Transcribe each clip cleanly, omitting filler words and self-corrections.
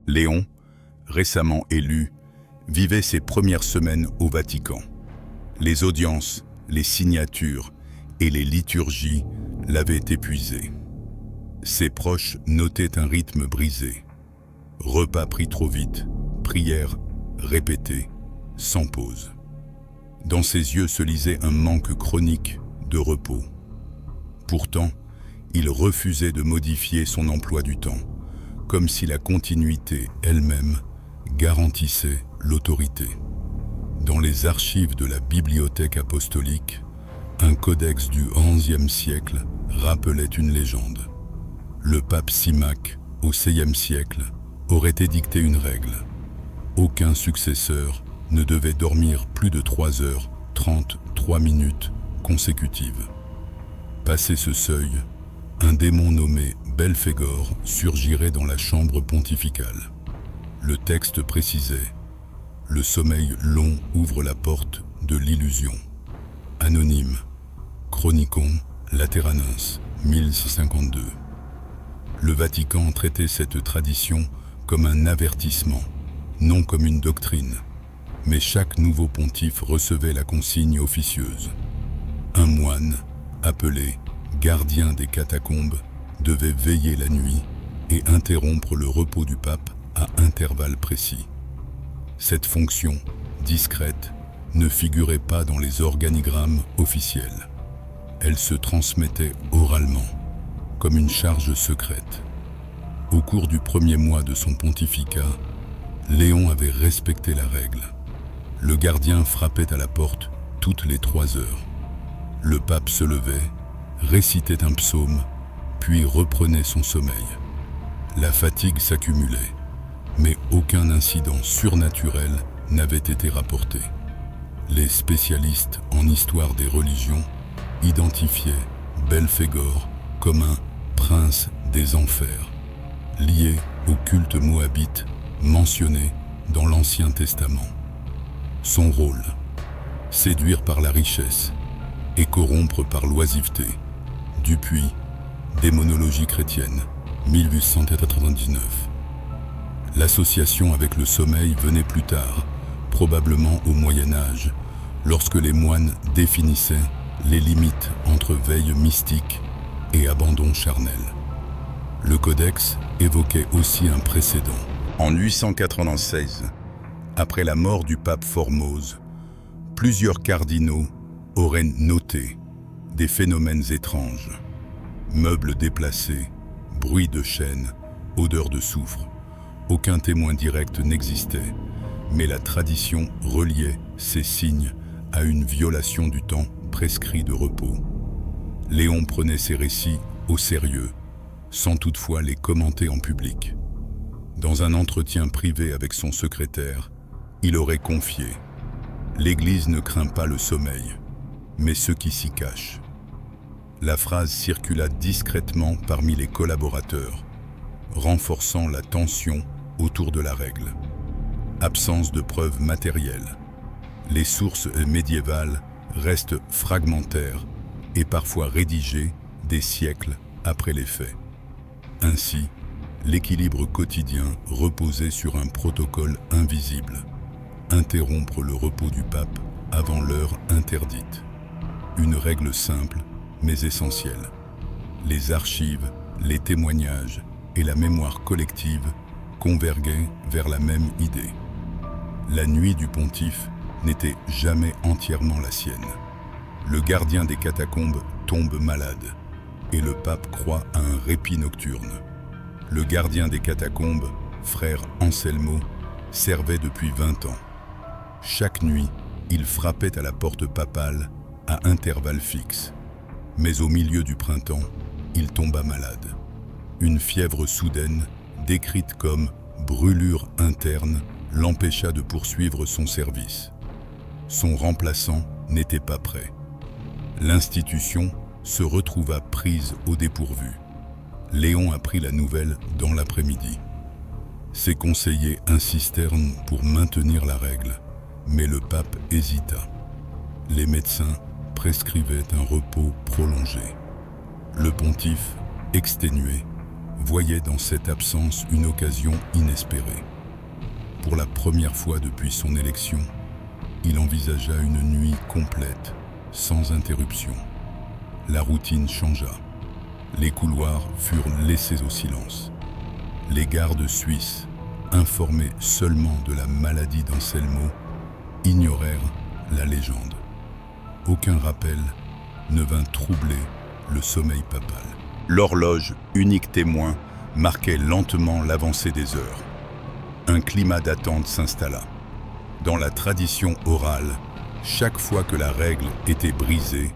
Léon, récemment élu, vivait ses premières semaines au Vatican. Les audiences, les signatures et les liturgies l'avaient épuisé. Ses proches notaient un rythme brisé. Repas pris trop vite, prières répétées, sans pause. Dans ses yeux se lisait un manque chronique de repos. Pourtant, il refusait de modifier son emploi du temps, comme si la continuité elle-même garantissait l'autorité. Dans les archives de la bibliothèque apostolique, un codex du XIe siècle rappelait une légende. Le pape Symmach, au VIe siècle, aurait édicté une règle. Aucun successeur ne devait dormir plus de 3h33 consécutives. Passé ce seuil, un démon nommé Belphégor surgirait dans la chambre pontificale. Le texte précisait « Le sommeil long ouvre la porte de l'illusion ». Anonyme, Chronicon Lateranense, 1052. Le Vatican traitait cette tradition comme un avertissement, non comme une doctrine, mais chaque nouveau pontife recevait la consigne officieuse. Un moine, appelé gardien des catacombes, devait veiller la nuit et interrompre le repos du pape à intervalles précis. Cette fonction, discrète, ne figurait pas dans les organigrammes officiels. Elle se transmettait oralement, comme une charge secrète. Au cours du premier mois de son pontificat, Léon avait respecté la règle. Le gardien frappait à la porte toutes les 3 heures. Le pape se levait, récitait un psaume, puis reprenait son sommeil. La fatigue s'accumulait, mais aucun incident surnaturel n'avait été rapporté. Les spécialistes en histoire des religions identifiaient Belphégor comme un prince des enfers, lié au culte moabite mentionné dans l'Ancien Testament. Son rôle, séduire par la richesse et corrompre par l'oisiveté. Dupuis, Démonologie chrétienne, 1899. L'association avec le sommeil venait plus tard, probablement au Moyen Âge, lorsque les moines définissaient les limites entre veille mystique et abandon charnel. Le codex évoquait aussi un précédent. En 896, après la mort du pape Formose, plusieurs cardinaux auraient noté des phénomènes étranges. Meubles déplacés, bruit de chaînes, odeur de soufre. Aucun témoin direct n'existait, mais la tradition reliait ces signes à une violation du temps prescrit de repos. Léon prenait ces récits au sérieux, sans toutefois les commenter en public. Dans un entretien privé avec son secrétaire, il aurait confié « L'Église ne craint pas le sommeil, mais ceux qui s'y cachent ». La phrase circula discrètement parmi les collaborateurs, renforçant la tension autour de la règle. Absence de preuves matérielles. Les sources médiévales restent fragmentaires et parfois rédigées des siècles après les faits. Ainsi, l'équilibre quotidien reposait sur un protocole invisible. Interrompre le repos du pape avant l'heure interdite. Une règle simple, mais essentielle. Les archives, les témoignages et la mémoire collective converguaient vers la même idée. La nuit du pontife n'était jamais entièrement la sienne. Le gardien des catacombes tombe malade et le pape croit à un répit nocturne. Le gardien des catacombes, frère Anselmo, servait depuis 20 ans. Chaque nuit, il frappait à la porte papale à intervalles fixes. Mais au milieu du printemps, il tomba malade. Une fièvre soudaine, décrite comme brûlure interne, l'empêcha de poursuivre son service. Son remplaçant n'était pas prêt. L'institution se retrouva prise au dépourvu. Léon apprit la nouvelle dans l'après-midi. Ses conseillers insistèrent pour maintenir la règle, mais le pape hésita. Les médecins prescrivait un repos prolongé. Le pontife, exténué, voyait dans cette absence une occasion inespérée. Pour la première fois depuis son élection, il envisagea une nuit complète, sans interruption. La routine changea. Les couloirs furent laissés au silence. Les gardes suisses, informés seulement de la maladie d'Anselmo, ignorèrent la légende. Aucun rappel ne vint troubler le sommeil papal. L'horloge, unique témoin, marquait lentement l'avancée des heures. Un climat d'attente s'installa. Dans la tradition orale, chaque fois que la règle était brisée,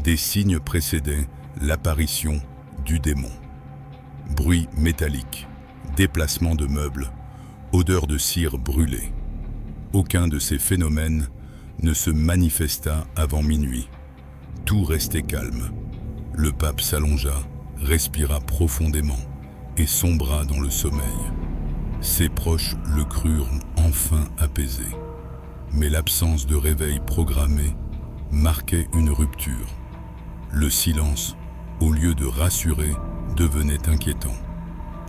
des signes précédaient l'apparition du démon. Bruit métallique, déplacement de meubles, odeur de cire brûlée. Aucun de ces phénomènes ne se manifesta avant minuit. Tout restait calme. Le pape s'allongea, respira profondément et sombra dans le sommeil. Ses proches le crurent enfin apaisé. Mais l'absence de réveil programmé marquait une rupture. Le silence, au lieu de rassurer, devenait inquiétant.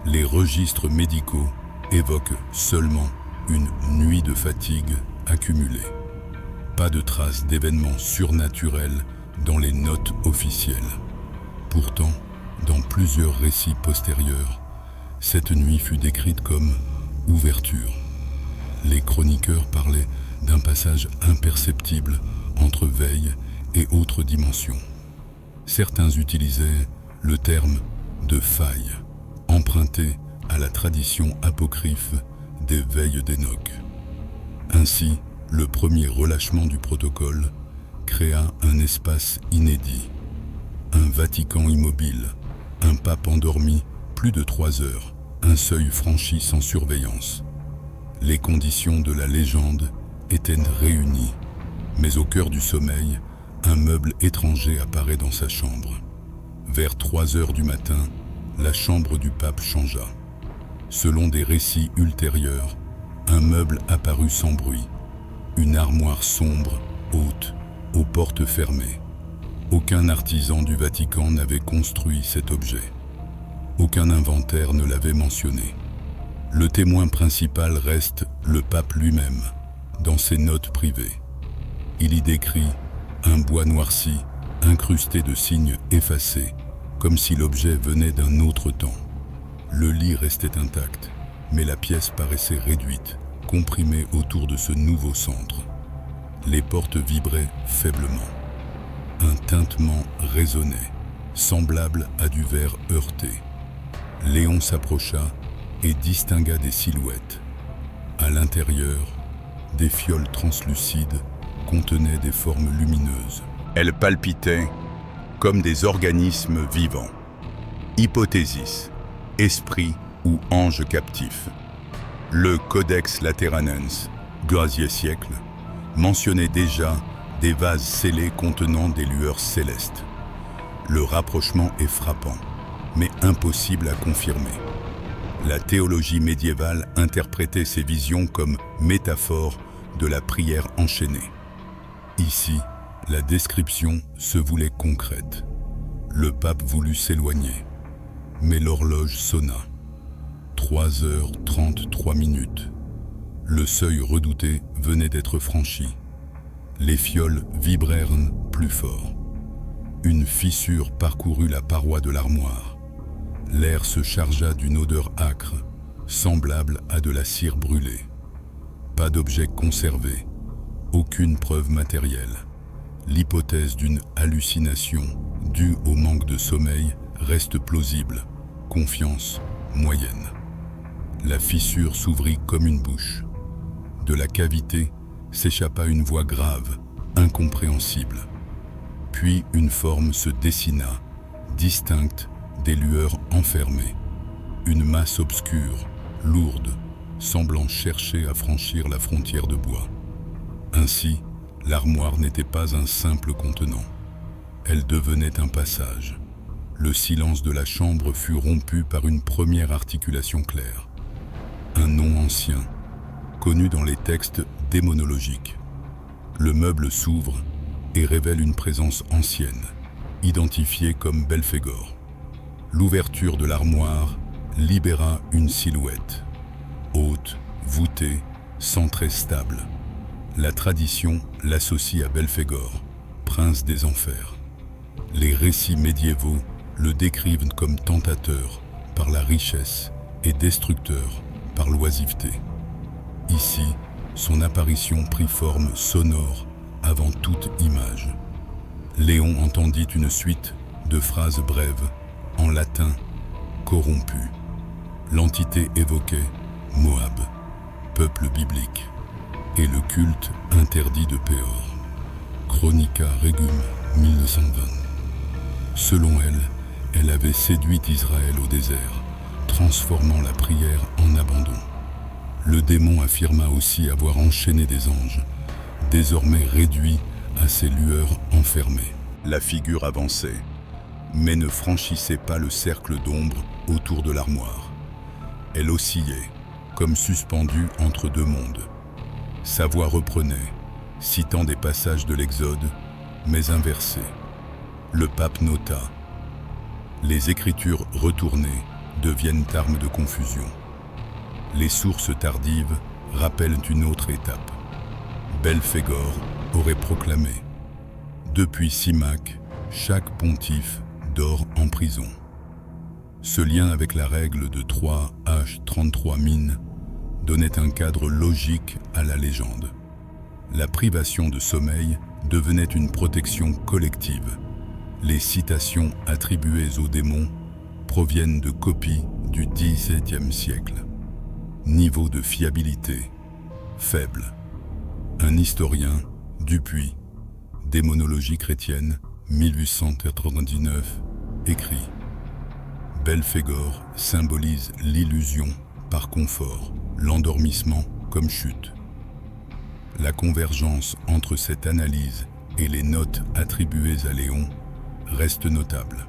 Les registres médicaux évoquent seulement une nuit de fatigue accumulée. Pas de traces d'événements surnaturels dans les notes officielles. Pourtant, dans plusieurs récits postérieurs, cette nuit fut décrite comme ouverture. Les chroniqueurs parlaient d'un passage imperceptible entre veille et autre dimension. Certains utilisaient le terme de faille, emprunté à la tradition apocryphe des veilles d'Enoch. Ainsi, le premier relâchement du protocole créa un espace inédit. Un Vatican immobile, un pape endormi plus de 3 heures, un seuil franchi sans surveillance. Les conditions de la légende étaient réunies, mais au cœur du sommeil, un meuble étranger apparaît dans sa chambre. Vers 3 heures du matin, la chambre du pape changea. Selon des récits ultérieurs, un meuble apparut sans bruit, une armoire sombre, haute, aux portes fermées. Aucun artisan du Vatican n'avait construit cet objet. Aucun inventaire ne l'avait mentionné. Le témoin principal reste le pape lui-même, dans ses notes privées. Il y décrit un bois noirci, incrusté de signes effacés, comme si l'objet venait d'un autre temps. Le lit restait intact, mais la pièce paraissait réduite, comprimée autour de ce nouveau centre. Les portes vibraient faiblement. Un tintement résonnait, semblable à du verre heurté. Léon s'approcha et distingua des silhouettes. À l'intérieur, des fioles translucides contenaient des formes lumineuses. Elles palpitaient comme des organismes vivants. Hypothésis, esprit ou ange captif. Le Codex Lateranense, Grazier siècle, mentionnait déjà des vases scellés contenant des lueurs célestes. Le rapprochement est frappant, mais impossible à confirmer. La théologie médiévale interprétait ces visions comme métaphore de la prière enchaînée. Ici, la description se voulait concrète. Le pape voulut s'éloigner, mais l'horloge sonna. 3h33. Le seuil redouté venait d'être franchi. Les fioles vibrèrent plus fort. Une fissure parcourut la paroi de l'armoire. L'air se chargea d'une odeur âcre, semblable à de la cire brûlée. Pas d'objet conservé, aucune preuve matérielle. L'hypothèse d'une hallucination due au manque de sommeil reste plausible. Confiance moyenne. La fissure s'ouvrit comme une bouche. De la cavité s'échappa une voix grave, incompréhensible. Puis une forme se dessina, distincte des lueurs enfermées. Une masse obscure, lourde, semblant chercher à franchir la frontière de bois. Ainsi, l'armoire n'était pas un simple contenant. Elle devenait un passage. Le silence de la chambre fut rompu par une première articulation claire. Un nom ancien, connu dans les textes démonologiques. Le meuble s'ouvre et révèle une présence ancienne, identifiée comme Belphégor. L'ouverture de l'armoire libéra une silhouette, haute, voûtée, sans trait stable. La tradition l'associe à Belphégor, prince des enfers. Les récits médiévaux le décrivent comme tentateur par la richesse et destructeur par l'oisiveté. Ici, son apparition prit forme sonore avant toute image. Léon entendit une suite de phrases brèves, en latin, corrompu. L'entité évoquait Moab, peuple biblique, et le culte interdit de Péor. Chronica Regum 1920. Selon elle, elle avait séduit Israël au désert, transformant la prière en abandon. Le démon affirma aussi avoir enchaîné des anges, désormais réduits à ces lueurs enfermées. La figure avançait, mais ne franchissait pas le cercle d'ombre autour de l'armoire. Elle oscillait, comme suspendue entre deux mondes. Sa voix reprenait, citant des passages de l'Exode, mais inversés. Le pape nota. Les écritures retournées deviennent armes de confusion. Les sources tardives rappellent une autre étape. Belphégor aurait proclamé « Depuis Simac, chaque pontife dort en prison ». Ce lien avec la règle de 3H33 min donnait un cadre logique à la légende. La privation de sommeil devenait une protection collective. Les citations attribuées aux démons proviennent de copies du XVIIe siècle. Niveau de fiabilité faible. Un historien, Dupuis, Démonologie chrétienne, 1899, écrit « Belphégor symbolise l'illusion par confort, l'endormissement comme chute. » La convergence entre cette analyse et les notes attribuées à Léon reste notable.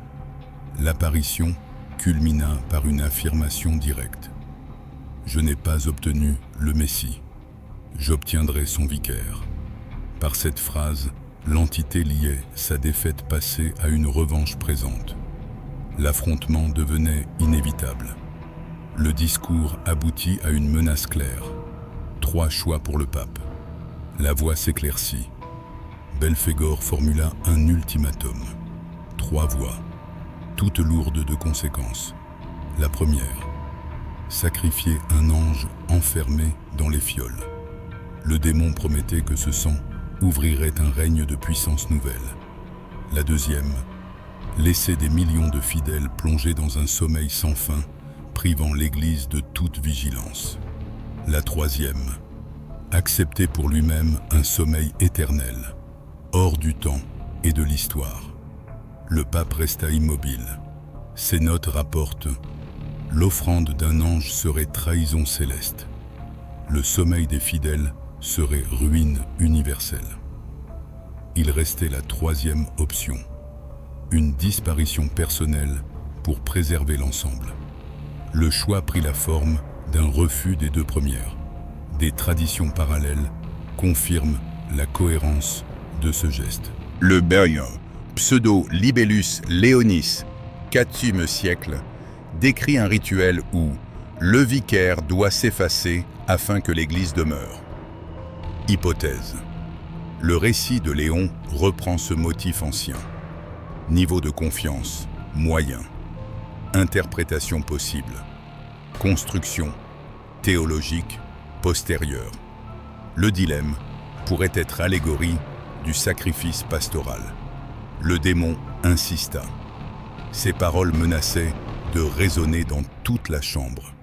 L'apparition culmina par une affirmation directe. « Je n'ai pas obtenu le Messie. J'obtiendrai son vicaire. » Par cette phrase, l'entité liait sa défaite passée à une revanche présente. L'affrontement devenait inévitable. Le discours aboutit à une menace claire. 3 choix pour le pape. La voie s'éclaircit. Belphégor formula un ultimatum. 3 voies, toutes lourdes de conséquences. La première, sacrifier un ange enfermé dans les fioles. Le démon promettait que ce sang ouvrirait un règne de puissance nouvelle. La deuxième, laisser des millions de fidèles plongés dans un sommeil sans fin, privant l'Église de toute vigilance. La troisième, accepter pour lui-même un sommeil éternel, hors du temps et de l'histoire. Le pape resta immobile. Ses notes rapportent « L'offrande d'un ange serait trahison céleste. Le sommeil des fidèles serait ruine universelle. » Il restait la troisième option, une disparition personnelle pour préserver l'ensemble. Le choix prit la forme d'un refus des 2 premières. Des traditions parallèles confirment la cohérence de ce geste. Le Burian, pseudo-Libellus Léonis, 4e siècle, décrit un rituel où le vicaire doit s'effacer afin que l'Église demeure. Hypothèse. Le récit de Léon reprend ce motif ancien. Niveau de confiance, moyen. Interprétation possible. Construction, théologique, postérieure. Le dilemme pourrait être allégorie du sacrifice pastoral. Le démon insista. Ses paroles menaçaient de résonner dans toute la chambre.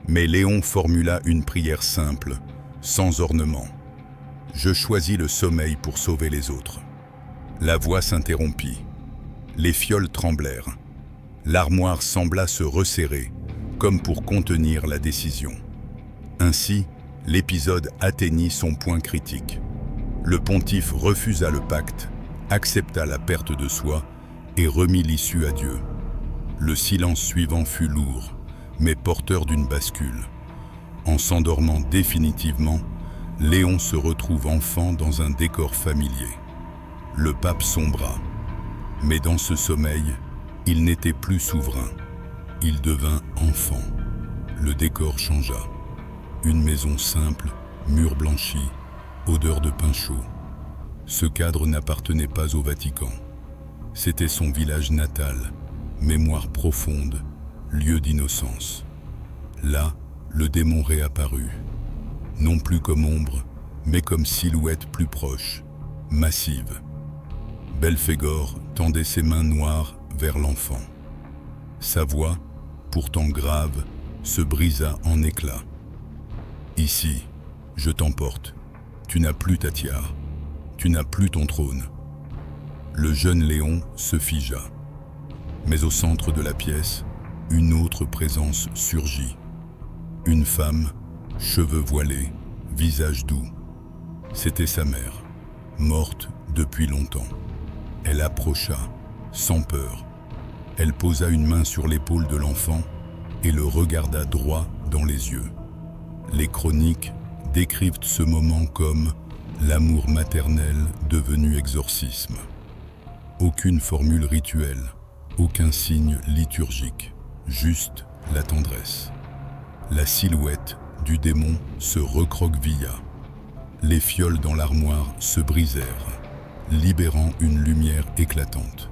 Mais Léon formula une prière simple, sans ornement. « Je choisis le sommeil pour sauver les autres. » La voix s'interrompit. Les fioles tremblèrent. L'armoire sembla se resserrer, comme pour contenir la décision. Ainsi, l'épisode atteignit son point critique. Le pontife refusa le pacte, accepta la perte de soi et remit l'issue à Dieu. Le silence suivant fut lourd, mais porteur d'une bascule. En s'endormant définitivement, Léon se retrouve enfant dans un décor familier. Le pape sombra, mais dans ce sommeil, il n'était plus souverain. Il devint enfant. Le décor changea. Une maison simple, murs blanchis, odeur de pain chaud. Ce cadre n'appartenait pas au Vatican. C'était son village natal, mémoire profonde, lieu d'innocence. Là, le démon réapparut. Non plus comme ombre, mais comme silhouette plus proche, massive. Belphégor tendait ses mains noires vers l'enfant. Sa voix, pourtant grave, se brisa en éclats. « Ici, je t'emporte. Tu n'as plus ta tiare. Tu n'as plus ton trône. » Le jeune Léon se figea. Mais au centre de la pièce, une autre présence surgit. Une femme, cheveux voilés, visage doux. C'était sa mère, morte depuis longtemps. Elle approcha, sans peur. Elle posa une main sur l'épaule de l'enfant et le regarda droit dans les yeux. Les chroniques décrivent ce moment comme l'amour maternel devenu exorcisme. Aucune formule rituelle, aucun signe liturgique, juste la tendresse. La silhouette du démon se recroquevilla. Les fioles dans l'armoire se brisèrent, libérant une lumière éclatante.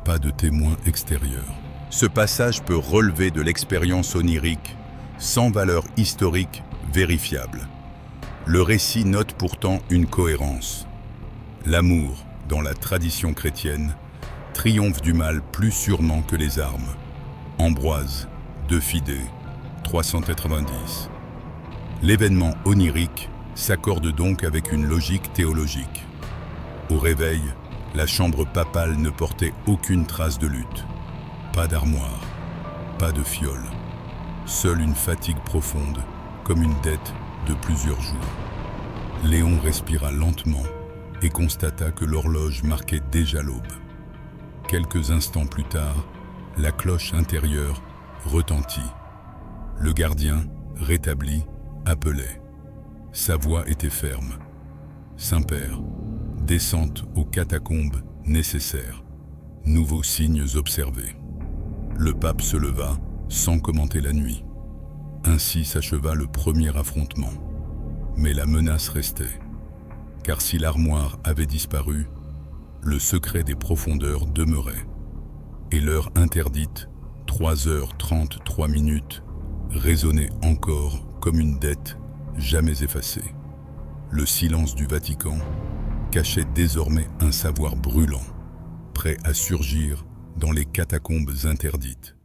Pas de témoin extérieur. Ce passage peut relever de l'expérience onirique, sans valeur historique vérifiable. Le récit note pourtant une cohérence. L'amour, dans la tradition chrétienne, triomphe du mal plus sûrement que les armes. Ambroise, de Fidé, 390. L'événement onirique s'accorde donc avec une logique théologique. Au réveil, la chambre papale ne portait aucune trace de lutte. Pas d'armoire, pas de fiole. Seule une fatigue profonde, comme une dette de plusieurs jours. Léon respira lentement et constata que l'horloge marquait déjà l'aube. Quelques instants plus tard, la cloche intérieure retentit. Le gardien, rétabli, appelait. Sa voix était ferme. « Saint-Père, descente aux catacombes nécessaires. Nouveaux signes observés. » Le pape se leva, sans commenter la nuit. Ainsi s'acheva le premier affrontement. Mais la menace restait. Car si l'armoire avait disparu, le secret des profondeurs demeurait. Et l'heure interdite, 3h33, résonnait encore comme une dette jamais effacée. Le silence du Vatican cachait désormais un savoir brûlant, prêt à surgir dans les catacombes interdites.